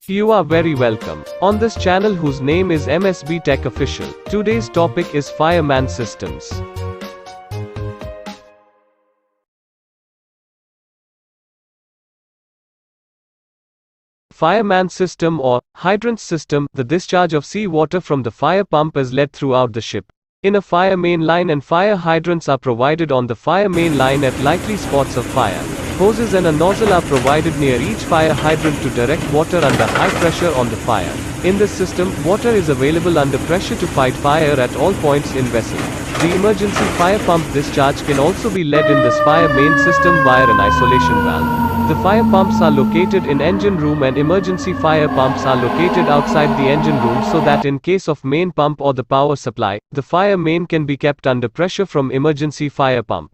You are very welcome. On this channel whose name is MSB Tech Official, today's topic is fireman systems. Fireman system or hydrant system, the discharge of seawater from the fire pump is led throughout the ship. In a fire main line and fire hydrants are provided on the fire main line at likely spots of fire. Hoses and a nozzle are provided near each fire hydrant to direct water under high pressure on the fire. In this system, water is available under pressure to fight fire at all points in vessel. The emergency fire pump discharge can also be led in this fire main system via an isolation valve. The fire pumps are located in engine room and emergency fire pumps are located outside the engine room so that in case of main pump or the power supply, the fire main can be kept under pressure from emergency fire pump.